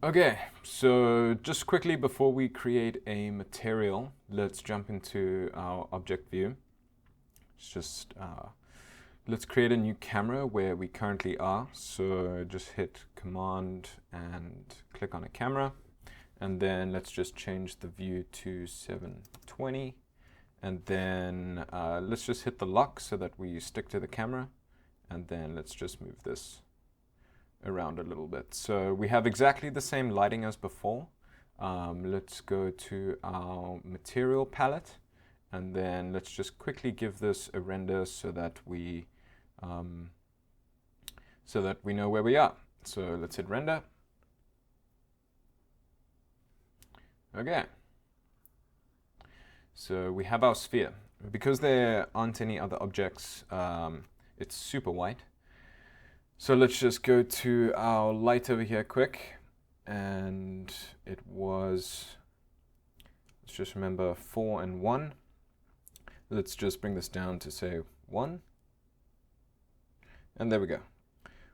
Okay, so just quickly before we create a material, let's jump into our object view. Let's create a new camera where we currently are. So just hit Command and click on a camera. And then let's just change the view to 720. And then let's just hit the lock so that we stick to the camera. And then let's just move this around a little bit. So we have exactly the same lighting as before. Let's go to our material palette, and then let's just quickly give this a render so that we know where we are. So let's hit render. Okay. So we have our sphere. Because there aren't any other objects, it's super white. So let's just go to our light over here quick, and it was, let's just remember 4 and 1. Let's just bring this down to say 1. And there we go.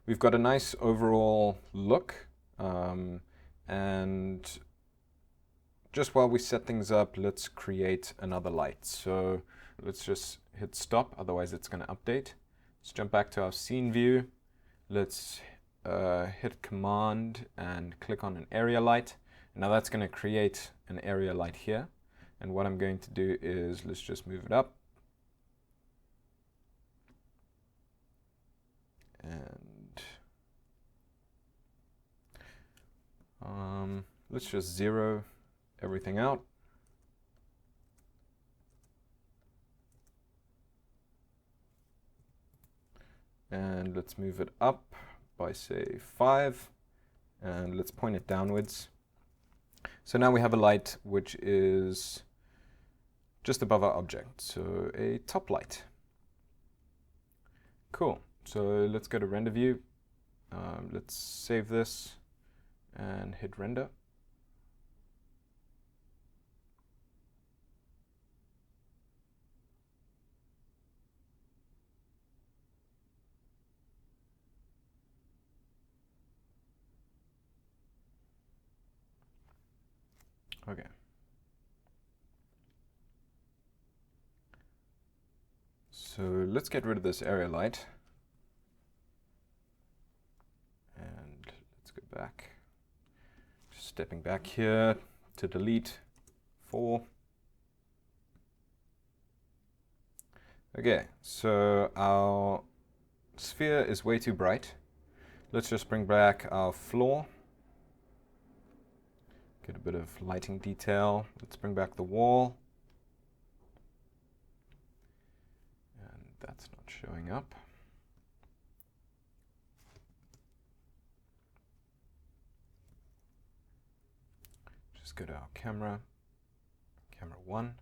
We've got a nice overall look, and just while we set things up, let's create another light. So let's just hit stop, otherwise it's going to update. Let's jump back to our scene view. Let's hit Command and click on an area light. Now that's going to create an area light here. And what I'm going to do is let's just move it up. And let's just zero everything out. And let's move it up by, say, 5. And let's point it downwards. So now we have a light which is just above our object, so a top light. Cool. So let's go to render view. Let's save this and hit render. Okay. So let's get rid of this area light. And let's go back. Just stepping back here to delete 4. Okay, so our sphere is way too bright. Let's just bring back our floor. Get a bit of lighting detail. Let's bring back the wall. And that's not showing up. Just go to our camera, camera 1.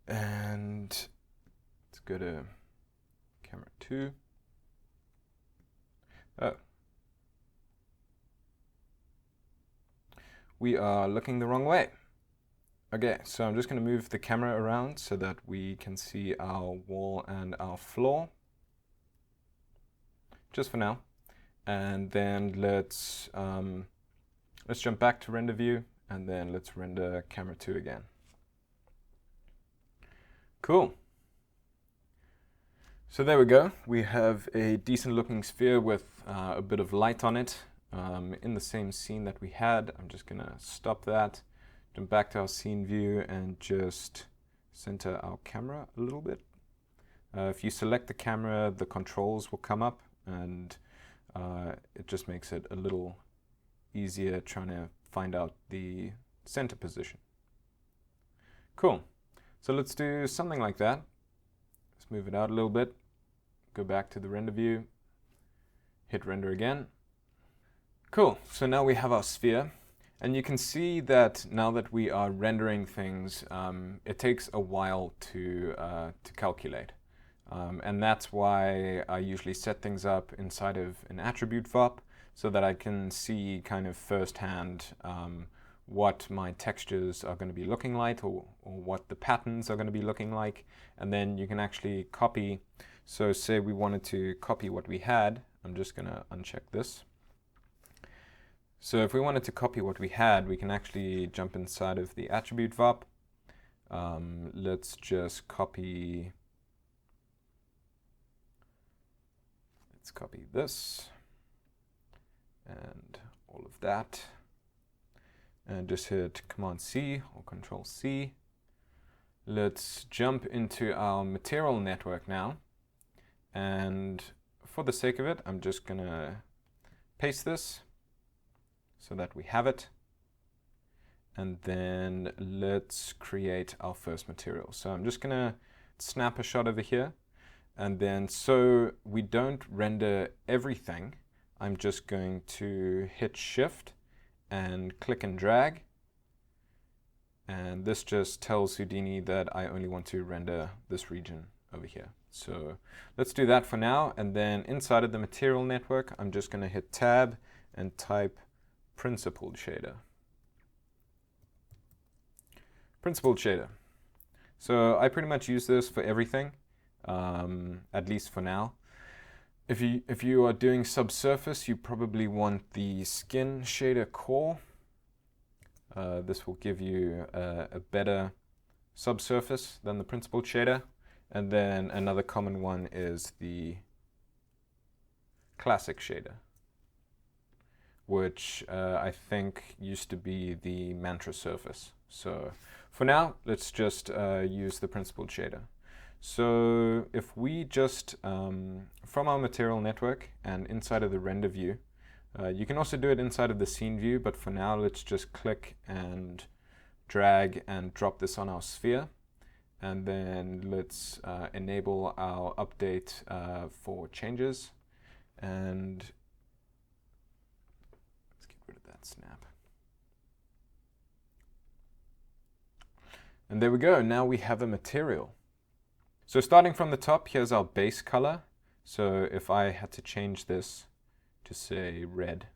And let's go to camera 2. Oh. We are looking the wrong way. Okay, so I'm just going to move the camera around so that we can see our wall and our floor. Just for now. And then let's jump back to render view, and then let's render camera 2 again. Cool. So there we go. We have a decent looking sphere with a bit of light on it. In the same scene that we had. I'm just going to stop that, jump back to our scene view, and just center our camera a little bit. If you select the camera, the controls will come up, and it just makes it a little easier trying to find out the center position. Cool. So let's do something like that. Let's move it out a little bit, go back to the render view, hit render again. Cool, so now we have our sphere, and you can see that now that we are rendering things, it takes a while to calculate. And that's why I usually set things up inside of an attribute VOP so that I can see kind of firsthand what my textures are going to be looking like, or what the patterns are going to be looking like. And then you can actually copy. So say we wanted to copy what we had. I'm just going to uncheck this. So if we wanted to copy what we had, we can actually jump inside of the attribute VOP. Let's just copy, let's copy this and all of that, and just hit Command C or Control C. Let's jump into our material network now, and for the sake of it, I'm just gonna paste this so that we have it. And then let's create our first material. So I'm just gonna snap a shot over here. And then so we don't render everything, I'm just going to hit Shift and click and drag. And this just tells Houdini that I only want to render this region over here. So let's do that for now. And then inside of the material network, I'm just gonna hit Tab and type Principled Shader. Principled Shader. So I pretty much use this for everything, at least for now. If you are doing subsurface, you probably want the Skin Shader Core. This will give you a better subsurface than the Principled Shader. And then another common one is the Classic Shader, which I think used to be the Mantra Surface. So for now, let's just use the Principled Shader. So if we just, from our material network and inside of the render view, you can also do it inside of the scene view, but for now, let's just click and drag and drop this on our sphere. And then let's enable our update for changes. And let's get rid of that snap. And there we go, now we have a material. So starting from the top, here's our base color. So if I had to change this to say red,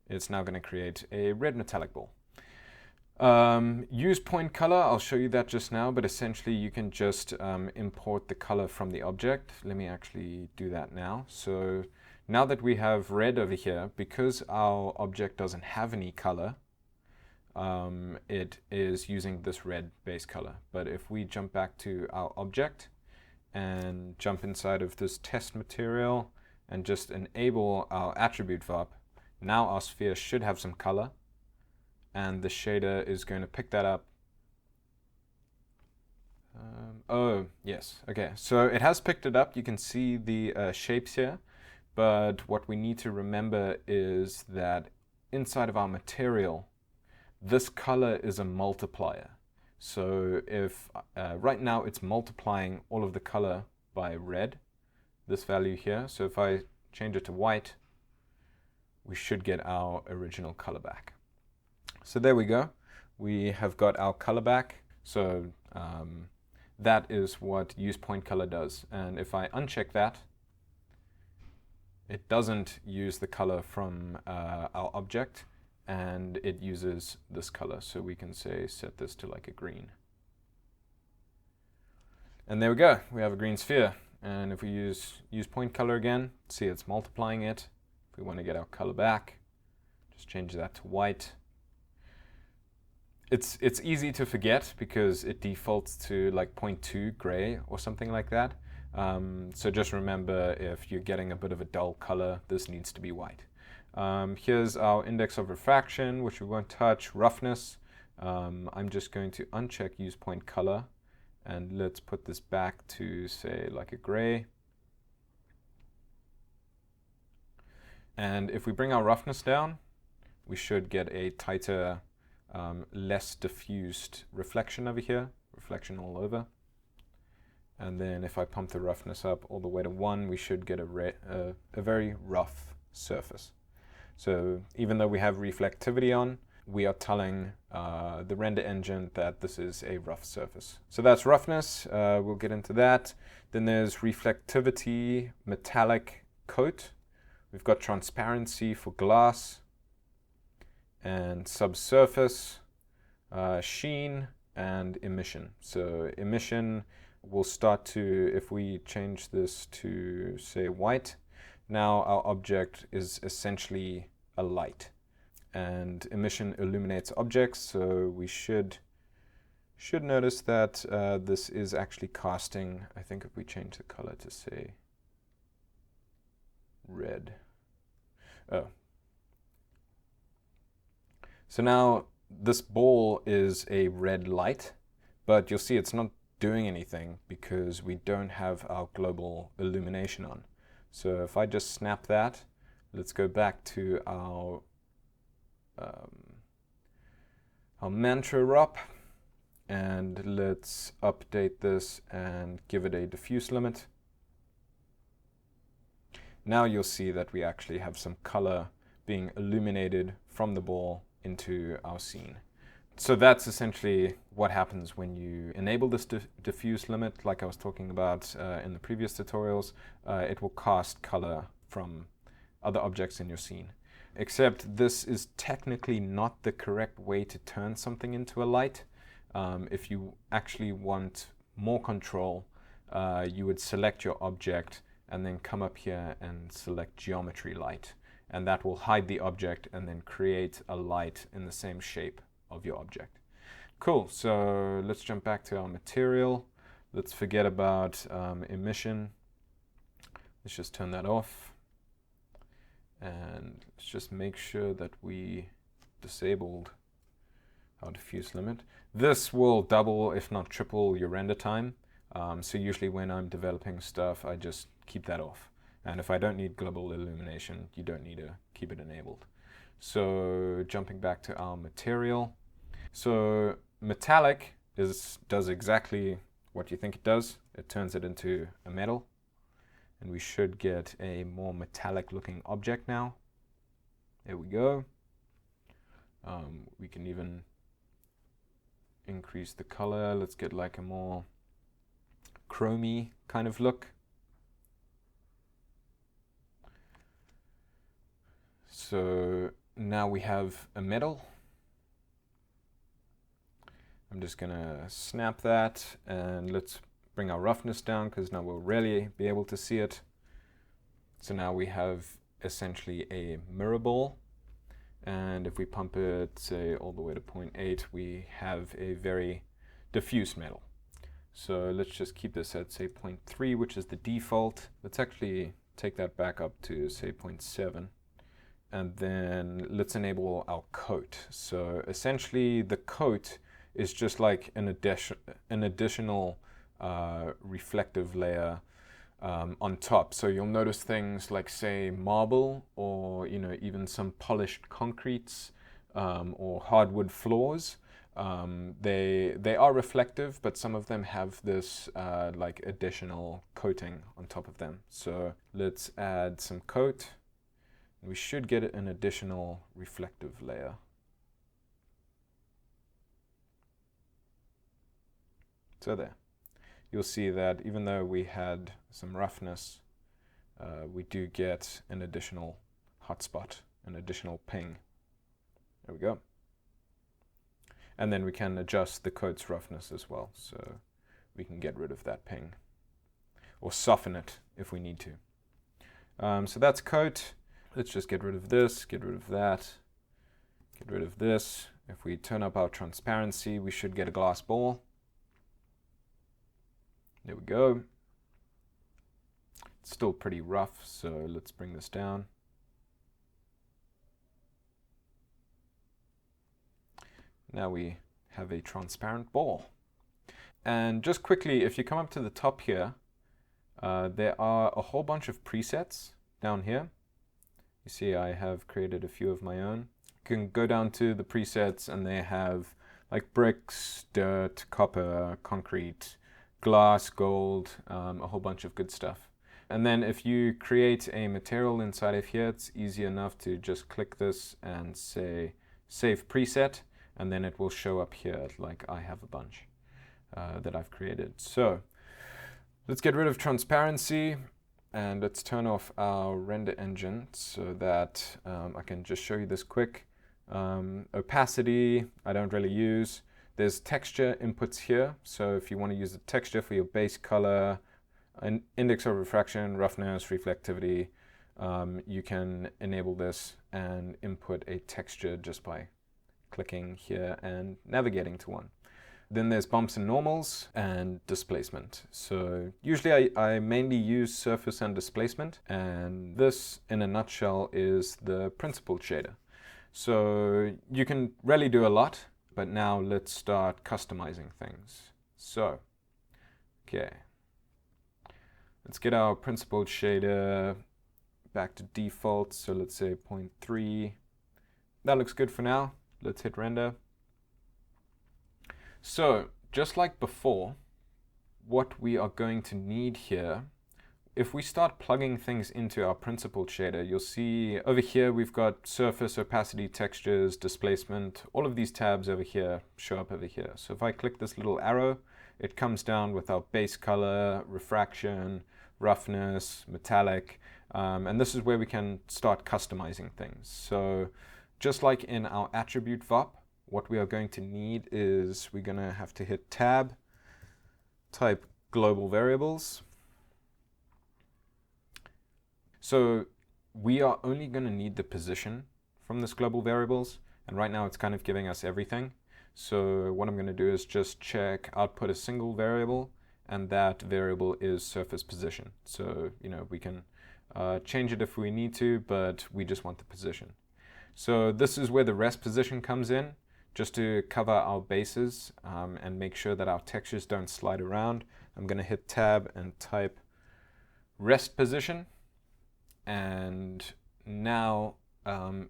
it's now going to create a red metallic ball. Use point color, I'll show you that just now, but essentially you can just import the color from the object. Let me actually do that now. So now that we have red over here, because our object doesn't have any color, it is using this red base color. But if we jump back to our object and jump inside of this test material and just enable our attribute VOP, now our sphere should have some color, and the shader is going to pick that up. Oh, yes, okay. So it has picked it up. You can see the shapes here, but what we need to remember is that inside of our material, this color is a multiplier. So if right now it's multiplying all of the color by red, this value here. So if I change it to white, we should get our original color back. So there we go. We have got our color back. So that is what use point color does. And if I uncheck that, it doesn't use the color from our object, and it uses this color. So we can say set this to like a green. And there we go. We have a green sphere. And if we use point color again, see it's multiplying it. If we want to get our color back, just change that to white. It's easy to forget because it defaults to like 0.2 gray or something like that. So just remember, if you're getting a bit of a dull color, this needs to be white. Here's our index of refraction, which we won't touch. Roughness. I'm just going to uncheck use point color, and let's put this back to say like a gray. And if we bring our roughness down, we should get a tighter, less diffused reflection over here, reflection all over. And then if I pump the roughness up all the way to 1, we should get a very rough surface. So even though we have reflectivity on, we are telling the render engine that this is a rough surface. So that's roughness. We'll get into that. Then there's reflectivity, metallic coat. We've got transparency for glass, and subsurface, sheen, and emission. So emission will start to, if we change this to say white, now our object is essentially a light. And emission illuminates objects, so we should notice that this is actually casting. I think if we change the color to say red. Oh. So now this ball is a red light, but you'll see it's not doing anything because we don't have our global illumination on. So if I just snap that, let's go back to our mantra ROP, and let's update this and give it a diffuse limit. Now you'll see that we actually have some color being illuminated from the ball into our scene. So that's essentially what happens when you enable this diffuse limit, like I was talking about in the previous tutorials. It will cast color from other objects in your scene. Except this is technically not the correct way to turn something into a light. If you actually want more control, you would select your object and then come up here and select geometry light. And that will hide the object and then create a light in the same shape of your object. Cool, so let's jump back to our material. Let's forget about emission. Let's just turn that off. And let's just make sure that we disabled our diffuse limit. This will double, if not triple, your render time. So usually when I'm developing stuff, I just keep that off. And if I don't need global illumination, you don't need to keep it enabled. So jumping back to our material. So metallic does exactly what you think it does. It turns it into a metal. And we should get a more metallic looking object now. There we go. We can even increase the color. Let's get like a more chromey kind of look. So now we have a metal. I'm just gonna snap that and let's bring our roughness down because now we'll really be able to see it. So now we have essentially a mirror ball, and if we pump it, say, all the way to 0.8, we have a very diffuse metal. So let's just keep this at, say, 0.3, which is the default. Let's actually take that back up to, say, 0.7. And then let's enable our coat. So essentially the coat is just like an additional reflective layer on top. So you'll notice things like, say, marble, or even some polished concretes or hardwood floors. They are reflective, but some of them have this like additional coating on top of them. So let's add some coat. We should get an additional reflective layer. So there. You'll see that even though we had some roughness, we do get an additional hotspot, an additional ping. There we go. And then we can adjust the coat's roughness as well, so we can get rid of that ping, or soften it if we need to. So that's coat. Let's just get rid of this, get rid of that, get rid of this. If we turn up our transparency, we should get a glass ball. There we go. It's still pretty rough, so let's bring this down. Now we have a transparent ball. And just quickly, if you come up to the top here, there are a whole bunch of presets down here. You see I have created a few of my own. You can go down to the presets and they have like bricks, dirt, copper, concrete, glass, gold, a whole bunch of good stuff. And then if you create a material inside of here, it's easy enough to just click this and say save preset, and then it will show up here like I have a bunch that I've created. So let's get rid of transparency. And let's turn off our render engine so that I can just show you this quick. Opacity, I don't really use. There's texture inputs here. So if you want to use the texture for your base color, an index of refraction, roughness, reflectivity, you can enable this and input a texture just by clicking here and navigating to one. Then there's bumps and normals and displacement. So usually I mainly use surface and displacement, and this in a nutshell is the principled shader. So you can really do a lot, but now let's start customizing things. So, okay, let's get our principled shader back to default. So let's say 0.3. That looks good for now. Let's hit render. So just like before, what we are going to need here, if we start plugging things into our principled shader, you'll see over here we've got surface, opacity, textures, displacement. All of these tabs over here show up over here. So if I click this little arrow, it comes down with our base color, refraction, roughness, metallic, and this is where we can start customizing things. So just like in our attribute VOP, what we are going to need is we're going to have to hit tab, type global variables. So we are only going to need the position from this global variables, and right now it's kind of giving us everything. So what I'm going to do is just check output a single variable, and that variable is surface position. So, you know, we can change it if we need to, but we just want the position. So this is where the rest position comes in, just to cover our bases and make sure that our textures don't slide around. I'm going to hit tab and type rest position. And now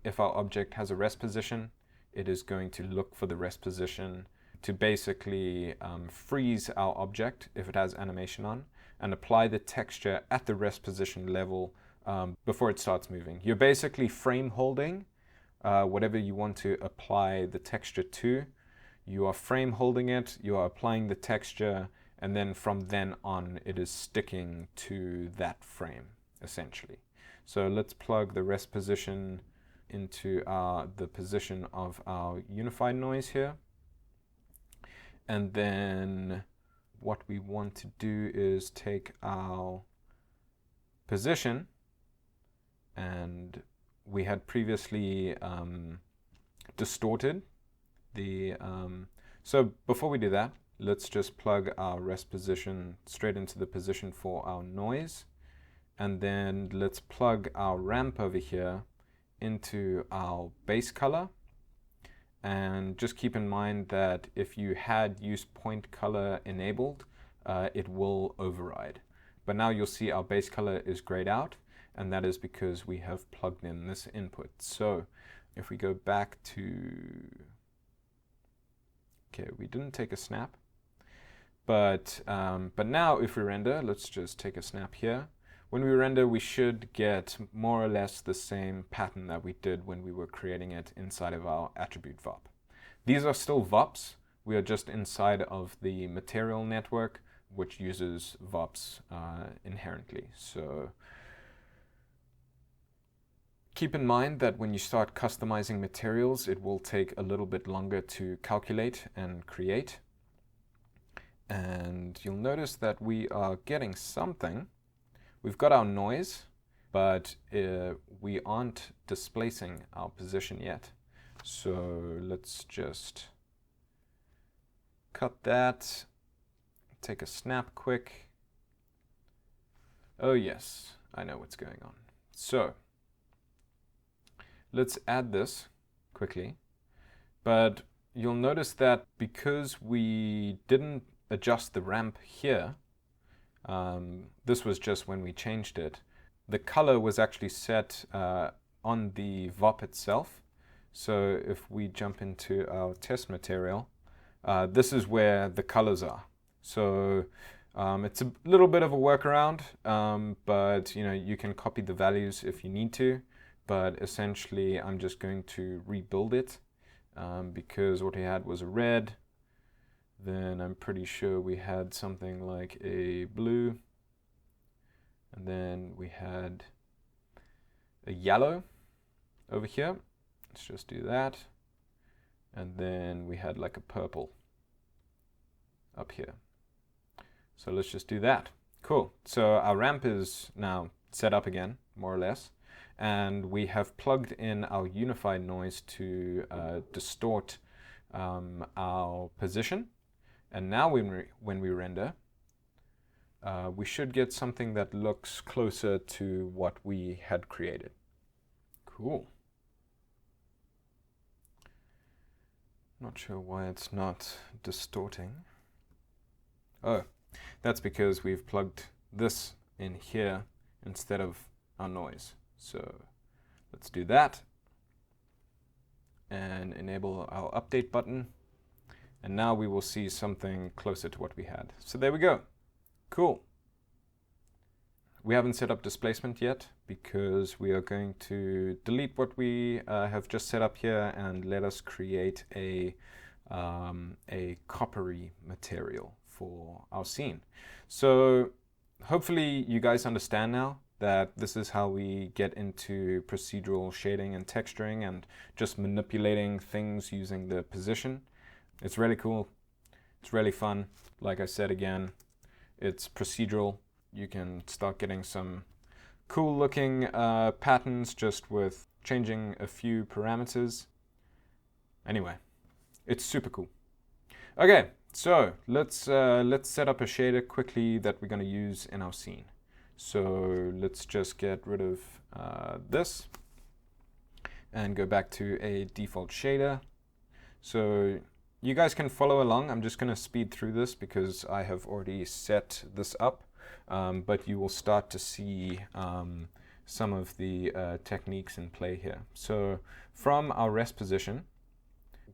if our object has a rest position, it is going to look for the rest position to basically freeze our object if it has animation on, and apply the texture at the rest position level before it starts moving. You're basically frame holding whatever you want to apply the texture to. You are frame holding it, you are applying the texture, and then from then on it is sticking to that frame essentially. So let's plug the rest position into the position of our unified noise here. And then what we want to do is take our position, and we had previously distorted the, so before we do that, let's just plug our rest position straight into the position for our noise. And then let's plug our ramp over here into our base color. And just keep in mind that if you had use point color enabled, it will override. But now you'll see our base color is grayed out, and that is because we have plugged in this input. So if we go back to, okay, we didn't take a snap, but now if we render, let's just take a snap here. When we render, we should get more or less the same pattern that we did when we were creating it inside of our attribute VOP. These are still VOPs. We are just inside of the material network, which uses VOPs inherently. So keep in mind that when you start customizing materials, it will take a little bit longer to calculate and create. And you'll notice that we are getting something. We've got our noise, but we aren't displacing our position yet. So let's just cut that, take a snap quick. Oh yes, I know what's going on. So let's add this quickly. But you'll notice that because we didn't adjust the ramp here, this was just when we changed it, the color was actually set on the VOP itself. So if we jump into our test material, this is where the colors are. So it's a little bit of a workaround, but you know, you can copy the values if you need to, but essentially I'm just going to rebuild it because what we had was a red. Then I'm pretty sure we had something like a blue, and then we had a yellow over here. Let's just do that. And then we had like a purple up here. So let's just do that. Cool. So our ramp is now set up again, more or less. and we have plugged in our unified noise to distort our position. And now when we render, we should get something that looks closer to what we had created. Cool. Not sure why it's not distorting. Oh, that's because we've plugged this in here instead of our noise. So let's do that and enable our update button. And now we will see something closer to what we had. So there we go. Cool. We haven't set up displacement yet because we are going to delete what we have just set up here and let us create a coppery material for our scene. So hopefully you guys understand now that this is how we get into procedural shading and texturing and just manipulating things using the position. It's really cool. It's really fun. Like I said again, it's procedural. You can start getting some cool looking patterns just with changing a few parameters. Anyway, it's super cool. Okay, so let's set up a shader quickly that we're going to use in our scene. So let's just get rid of this and go back to a default shader. So you guys can follow along. I'm just going to speed through this because I have already set this up. But you will start to see some of the techniques in play here. So from our rest position,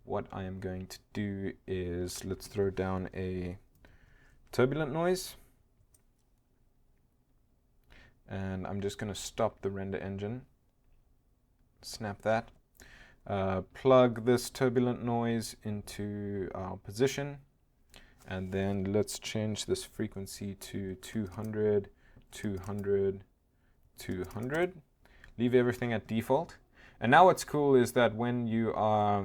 what I am going to do is let's throw down a turbulent noise. And I'm just going to stop the render engine. Snap that. Plug this turbulent noise into our position. And then let's change this frequency to 200, 200, 200. Leave everything at default. And now what's cool is that when you are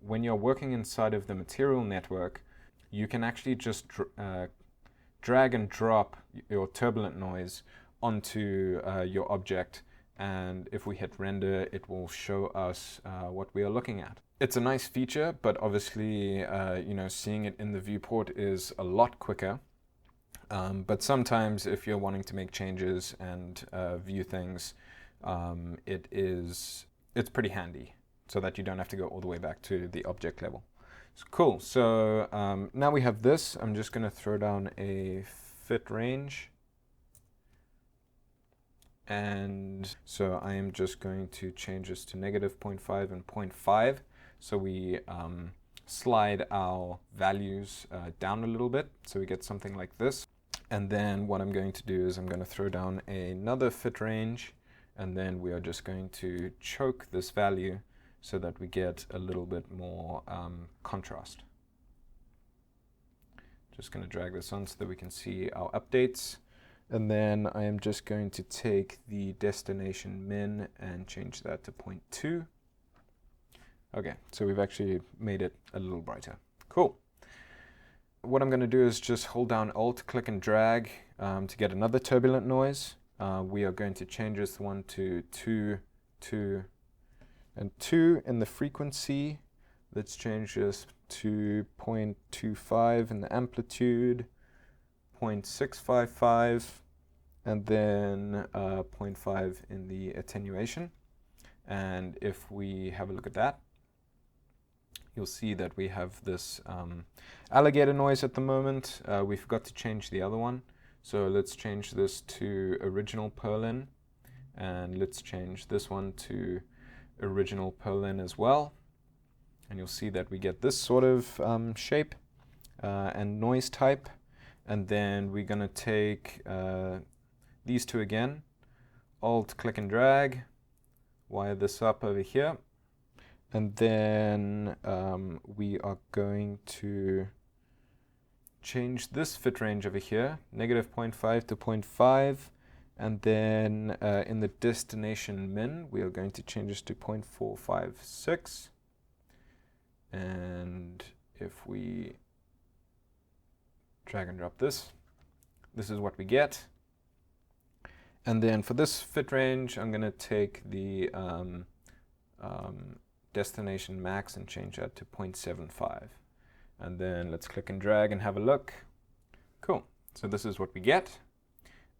when you're working inside of the material network, you can actually just drag and drop your turbulent noise onto your object. And if we hit render, it will show us what we are looking at. It's a nice feature, but obviously, seeing it in the viewport is a lot quicker. But sometimes if you're wanting to make changes and view things, it's pretty handy so that you don't have to go all the way back to the object level. So cool. So now we have this. I'm just going to throw down a fit range. And so I am just going to change this to -0.5 and 0.5. So we slide our values down a little bit. So we get something like this. And then what I'm going to do is I'm going to throw down another fit range. And then we are just going to choke this value so that we get a little bit more contrast. Just going to drag this on so that we can see our updates. And then I am just going to take the destination min and change that to 0.2. Okay, so we've actually made it a little brighter. Cool. What I'm going to do is just hold down Alt, click and drag to get another turbulent noise. We are going to change this one to 2, 2, and 2 in the frequency. Let's change this to 0.25 in the amplitude, 0.655, and then 0.5 in the attenuation. And if we have a look at that, you'll see that we have this alligator noise at the moment. We forgot to change the other one. So let's change this to original Perlin. And let's change this one to original Perlin as well. And you'll see that we get this sort of shape and noise type. And then we're going to take these two again. Alt, click and drag. Wire this up over here. And then we are going to change this fit range over here, -0.5 to 0.5. And then in the destination min, we are going to change this to 0.456. And if we drag and drop this, this is what we get. And then for this fit range, I'm going to take the destination max and change that to 0.75. And then let's click and drag and have a look. Cool. So this is what we get.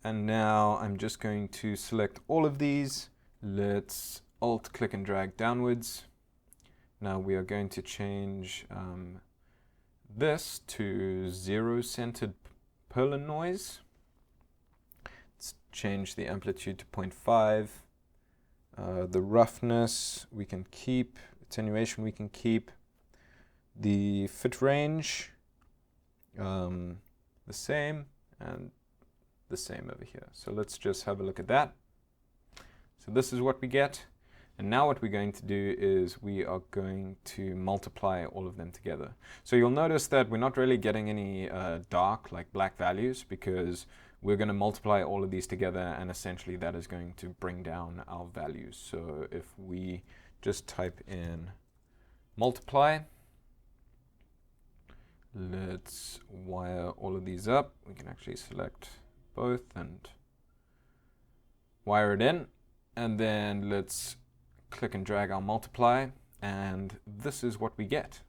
And now I'm just going to select all of these. Let's Alt click and drag downwards. Now we are going to change this to 0-centered Perlin noise. Let's change the amplitude to 0.5. The roughness we can keep, attenuation we can keep. The fit range, the same, and the same over here. So let's just have a look at that. So this is what we get. And now what we're going to do is we are going to multiply all of them together. So you'll notice that we're not really getting any dark, like black values, because we're going to multiply all of these together, and essentially that is going to bring down our values. So if we just type in multiply, let's wire all of these up. We can actually select both and wire it in, and then let's click and drag our multiply, and this is what we get.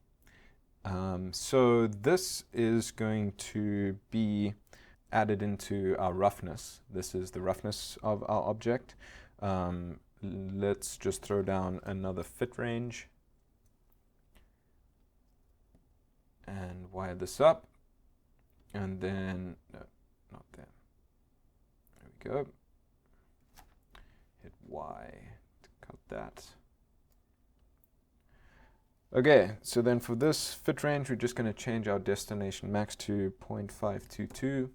So this is going to be added into our roughness. This is the roughness of our object. Let's just throw down another fit range and wire this up, and then, no, not there. There we go. Hit Y to cut that. Okay, so then for this fit range, we're just going to change our destination max to 0.522,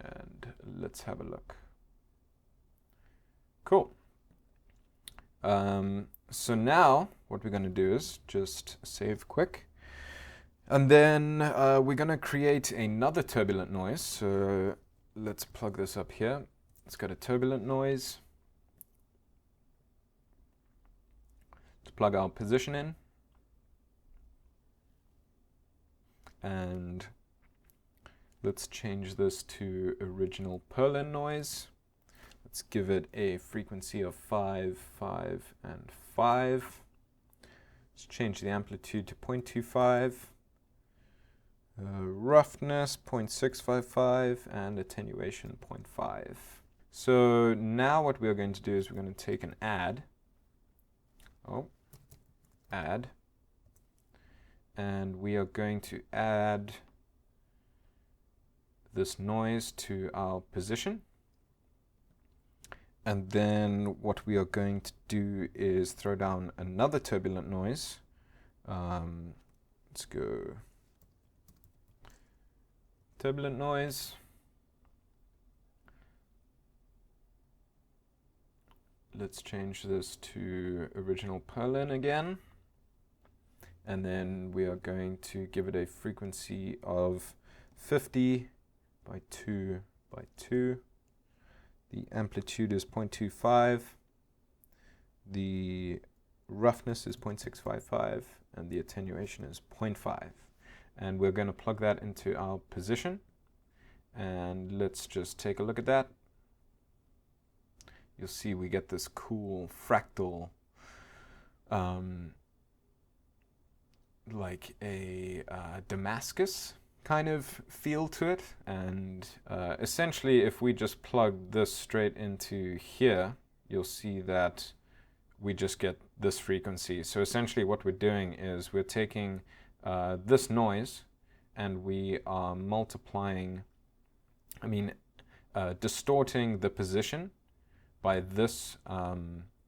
and let's have a look. Cool. So now what we're going to do is just save quick. And then we're going to create another turbulent noise. So let's plug this up here. It's got a turbulent noise. Let's plug our position in. And let's change this to original Perlin noise. Let's give it a frequency of 5, 5, and 5. Let's change the amplitude to 0.25. Roughness 0.655 and attenuation 0.5. So now what we're going to do is we're going to take an add, and we are going to add this noise to our position. And then what we are going to do is throw down another turbulent noise. Let's go turbulent noise. Let's change this to original Perlin again. And then we are going to give it a frequency of 50 by 2 by 2. The amplitude is 0.25. The roughness is 0.655, and the attenuation is 0.5. And we're going to plug that into our position. And let's just take a look at that. You'll see we get this cool fractal, like a Damascus kind of feel to it. And essentially, if we just plug this straight into here, you'll see that we just get this frequency. So essentially what we're doing is we're taking this noise and we are multiplying, distorting the position by this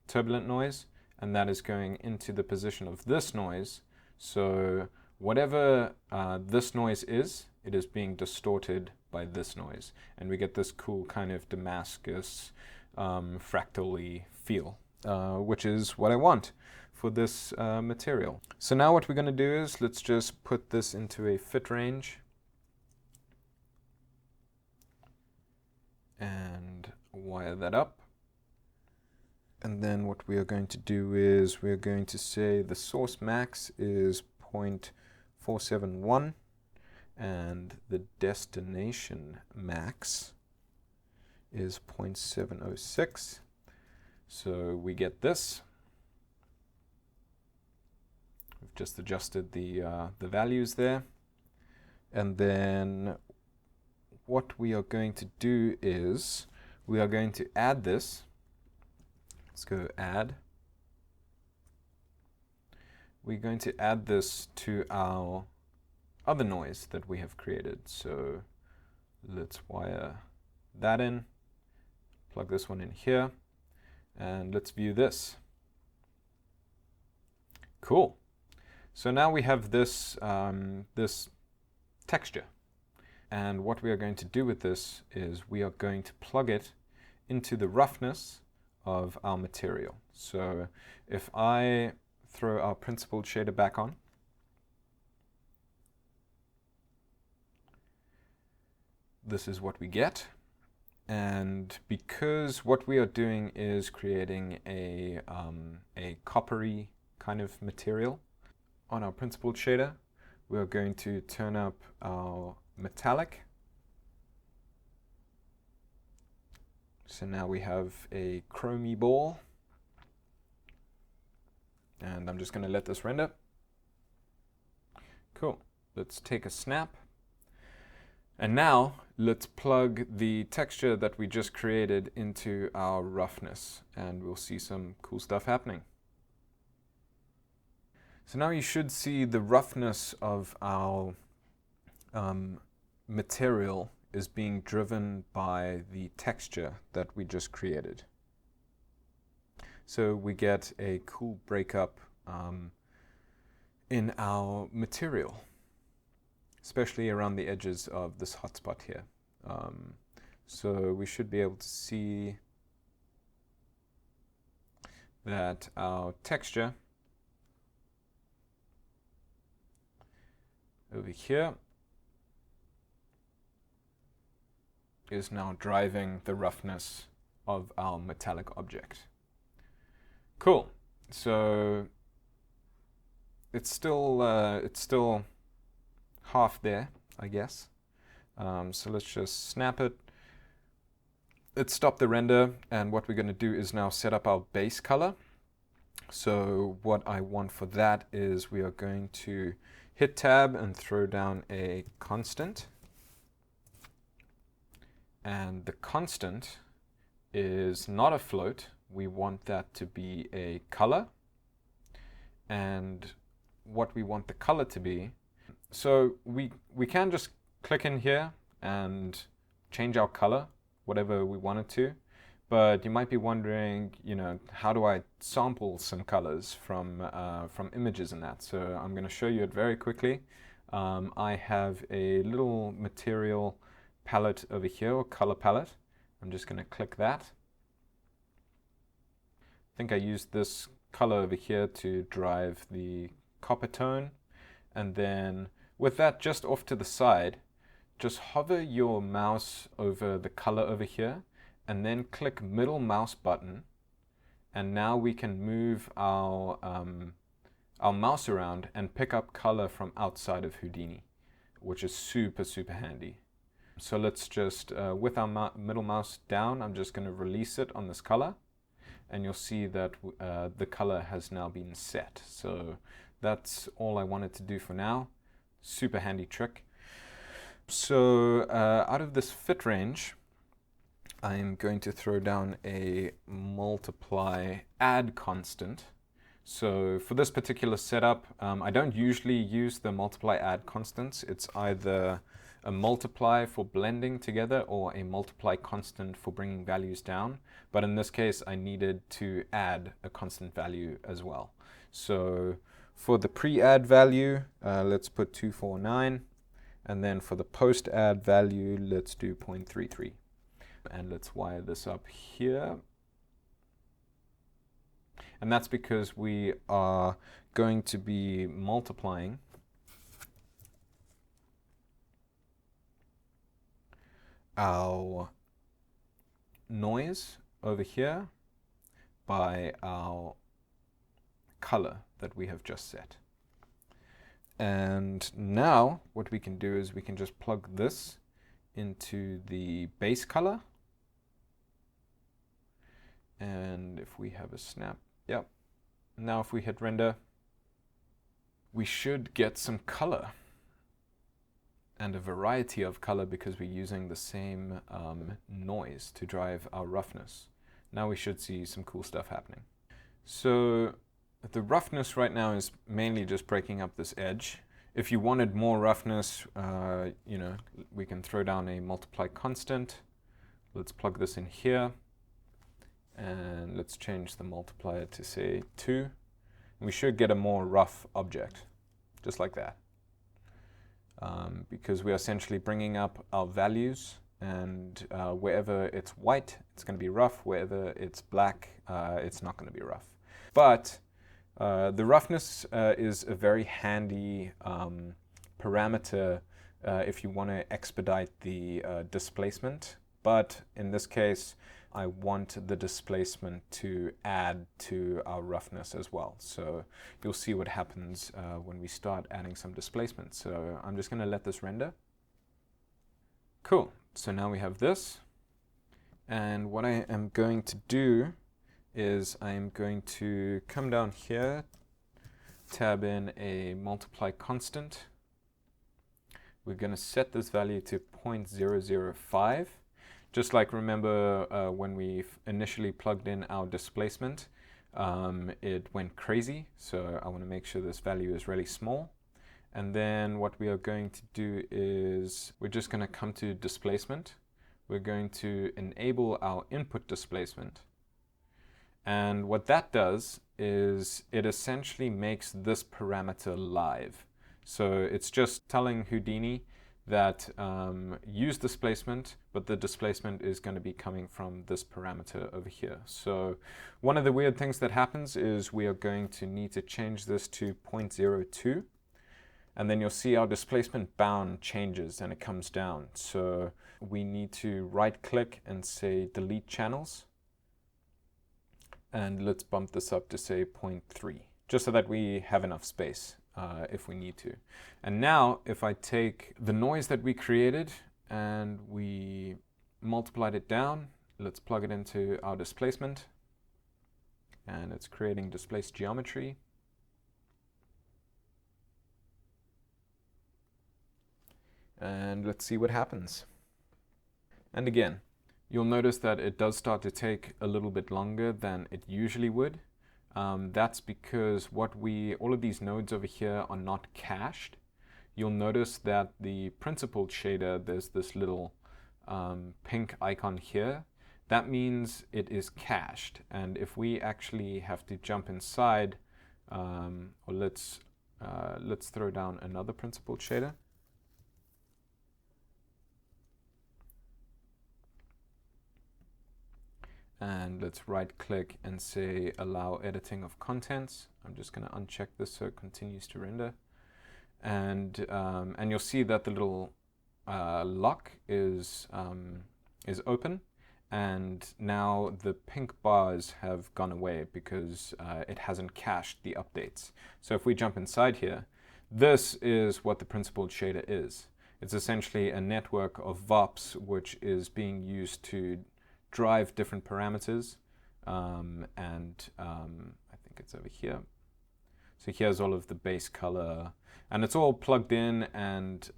turbulent noise, and that is going into the position of this noise. So whatever this noise is, it is being distorted by this noise, and we get this cool kind of Damascus fractally feel, which is what I want for this material. So now what we're going to do is let's just put this into a fit range and wire that up. And then what we are going to do is we're going to say the source max is 0.471 and the destination max is 0.706. So we get this. We've just adjusted the values there. And then what we are going to do is we are going to add this. Let's go add. We're going to add this to our other noise that we have created. So let's wire that in, plug this one in here, and let's view this. Cool. So now we have this, this texture. And what we are going to do with this is we are going to plug it into the roughness of our material. So if I throw our principled shader back on, this is what we get. And because what we are doing is creating a coppery kind of material on our principled shader, we are going to turn up our metallic. So now we have a chromey ball. And I'm just going to let this render. Cool. Let's take a snap. And now let's plug the texture that we just created into our roughness, and we'll see some cool stuff happening. So now you should see the roughness of our material is being driven by the texture that we just created. So we get a cool breakup in our material, especially around the edges of this hotspot here. So we should be able to see that our texture over here is now driving the roughness of our metallic object. Cool. So it's still half there, I guess. So let's just snap it. Let's stop the render, and what we're going to do is now set up our base color. So what I want for that is we are going to hit tab and throw down a constant. And the constant is not a float. We want that to be a color. And what we want the color to be, so we can just click in here and change our color, whatever we want it to. But you might be wondering, you know, how do I sample some colors from images and that? So I'm going to show you it very quickly. I have a little material palette over here, or color palette. I'm just going to click that. I think I used this color over here to drive the copper tone. And then with that just off to the side, just hover your mouse over the color over here, and then click middle mouse button, and now we can move our mouse around and pick up color from outside of Houdini, which is super, super handy. So let's just, with our middle mouse down, I'm just going to release it on this color, and you'll see that the color has now been set. So that's all I wanted to do for now. Super handy trick. So out of this fit range, I'm going to throw down a multiply add constant. So for this particular setup, I don't usually use the multiply add constants. It's either a multiply for blending together or a multiply constant for bringing values down. But in this case, I needed to add a constant value as well. So for the pre-add value, let's put 249. And then for the post-add value, let's do 0.33. And let's wire this up here. And that's because we are going to be multiplying our noise over here by our color that we have just set. And now what we can do is we can just plug this into the base color. And if we have a snap, yep. Now if we hit render, we should get some color and a variety of color because we're using the same noise to drive our roughness. Now we should see some cool stuff happening. So the roughness right now is mainly just breaking up this edge. If you wanted more roughness, you know, we can throw down a multiply constant. Let's plug this in here. And let's change the multiplier to say 2. And we should get a more rough object, just like that. Because we are essentially bringing up our values, and wherever it's white, it's going to be rough. Wherever it's black, it's not going to be rough. But the roughness is a very handy parameter if you want to expedite the displacement. But in this case, I want the displacement to add to our roughness as well. So you'll see what happens when we start adding some displacement. So I'm just going to let this render. Cool. So now we have this. And what I am going to do is I'm going to come down here, tab in a multiply constant. We're going to set this value to 0.005. Just like remember when we initially plugged in our displacement, it went crazy. So I want to make sure this value is really small. And then what we are going to do is we're just going to come to displacement. We're going to enable our input displacement. And what that does is it essentially makes this parameter live. So it's just telling Houdini that use displacement, but the displacement is going to be coming from this parameter over here. So one of the weird things that happens is we are going to need to change this to 0.02. And then you'll see our displacement bound changes and it comes down. So we need to right click and say delete channels. And let's bump this up to say 0.3, just so that we have enough space if we need to. And now if I take the noise that we created and we multiplied it down, let's plug it into our displacement. And it's creating displaced geometry. And let's see what happens. And again, you'll notice that it does start to take a little bit longer than it usually would. That's because all of these nodes over here are not cached. You'll notice that the principled shader, there's this little pink icon here. That means it is cached. And if we actually have to jump inside, or let's throw down another principled shader. And let's right click and say allow editing of contents. I'm just going to uncheck this so it continues to render. And you'll see that the little lock is open. And now the pink bars have gone away because it hasn't cached the updates. So if we jump inside here, this is what the principled shader is. It's essentially a network of VOPs which is being used to drive different parameters, I think it's over here. So here's all of the base color, and it's all plugged in and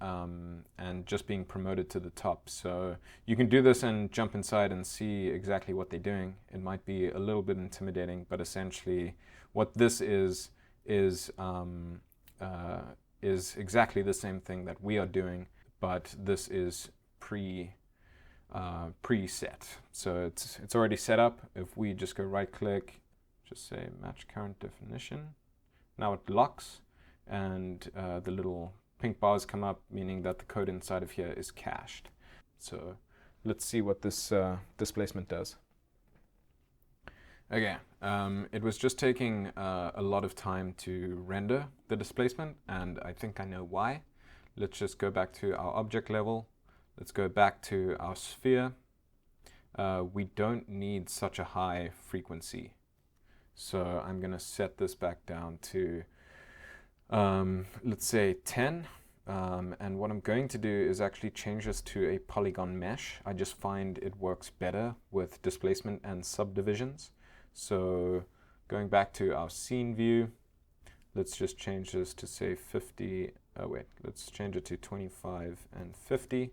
just being promoted to the top. So you can do this and jump inside and see exactly what they're doing. It might be a little bit intimidating, but essentially what this is exactly the same thing that we are doing, but this is preset. So it's already set up. If we just go right click, just say match current definition, now it locks and the little pink bars come up, meaning that the code inside of here is cached. So let's see what this displacement does. Okay, it was just taking a lot of time to render the displacement, and I think I know why. Let's just go back to our object level. Let's go back to our sphere. We don't need such a high frequency. So I'm going to set this back down to, let's say 10. and what I'm going to do is actually change this to a polygon mesh. I just find it works better with displacement and subdivisions. So going back to our scene view, let's just change this to say 50, let's change it to 25 and 50.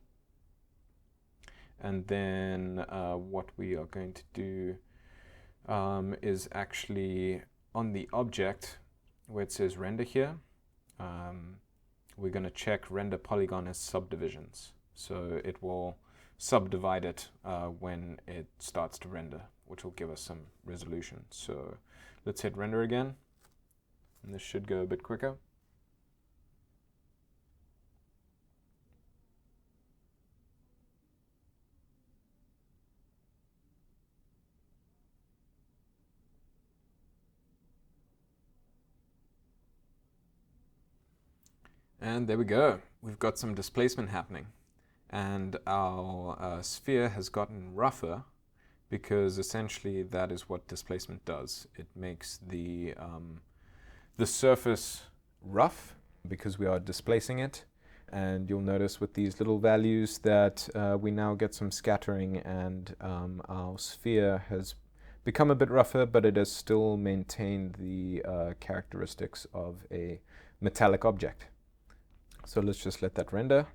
And then what we are going to do is actually on the object where it says render here, we're going to check render polygon as subdivisions. So it will subdivide it when it starts to render, which will give us some resolution. So let's hit render again, and this should go a bit quicker. And there we go. We've got some displacement happening. And our sphere has gotten rougher because essentially that is what displacement does. It makes the surface rough because we are displacing it. And you'll notice with these little values that we now get some scattering, and our sphere has become a bit rougher, but it has still maintained the characteristics of a metallic object. So let's just let that render.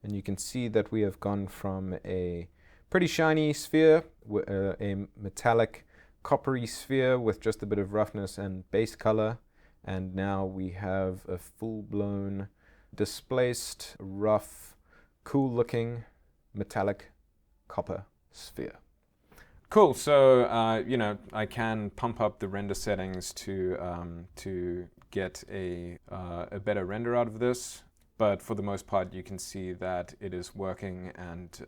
And you can see that we have gone from a pretty shiny sphere, a metallic coppery sphere with just a bit of roughness and base color. And now we have a full-blown displaced, rough, cool-looking metallic copper sphere. Cool, so you know, I can pump up the render settings to get a better render out of this, but for the most part you can see that it is working, and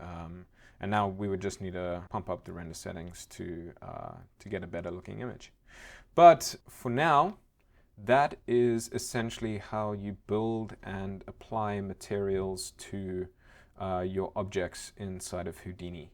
now we would just need to pump up the render settings to get a better looking image. But for now, that is essentially how you build and apply materials to your objects inside of Houdini.